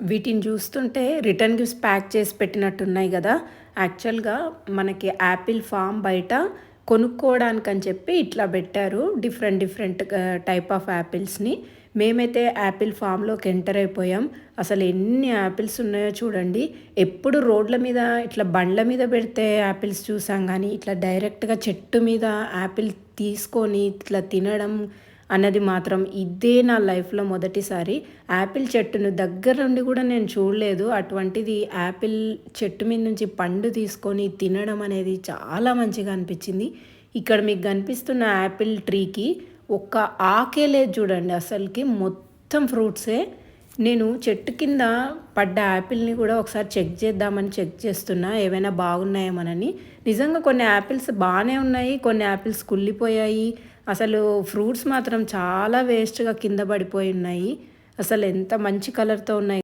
వీటిని చూస్తుంటే return gifts pack చేసి పెట్టినట్టున్నాయి గదా! యాక్చువల్‌గా మనకి యాపిల్ ఫామ్ బయట కొనుక్కోవడానికని చెప్పి ఇట్లా పెట్టారు. డిఫరెంట్ డిఫరెంట్ టైప్ ఆఫ్ యాపిల్స్‌ని. మేమైతే యాపిల్ ఫామ్‌లోకి ఎంటర్ అయిపోయాం. అసలు ఎన్ని యాపిల్స్ ఉన్నాయో చూడండి. ఎప్పుడు రోడ్ల మీద ఇట్లా బండ్ల మీద పెడితే యాపిల్స్ చూసాం గానీ, ఇట్లా డైరెక్ట్‌గా చెట్టు మీద యాపిల్ తీసుకొని ఇట్లా తినడం అన్నది మాత్రం ఇదే నా లైఫ్‌లో మొదటిసారి. యాపిల్ చెట్టును దగ్గర నుండి కూడా నేను చూడలేదు. అటువంటిది యాపిల్ చెట్టు మీద నుంచి పండు తీసుకొని తినడం అనేది చాలా మంచిగా అనిపించింది. ఇక్కడ మీకు కనిపిస్తున్న యాపిల్ ట్రీకి ఒక్క ఆకే లేదు చూడండి అసలకి. మొత్తం ఫ్రూట్సే. నేను చెట్టు కింద పడ్డ యాపిల్‌ని కూడా ఒకసారి చెక్ చేద్దామని చెక్ చేస్తున్నా. ఏవైనా బాగున్నాయేమోనని. నిజంగా కొన్ని యాపిల్స్ బానే ఉన్నాయి. కొన్ని యాపిల్స్ కుళ్ళిపోయాయి. అసలు ఫ్రూట్స్ మాత్రం చాలా వేస్ట్‌గా కింద పడిపోయి ఉన్నాయి. అసలు ఎంత మంచి కలర్‌తో ఉన్నాయి.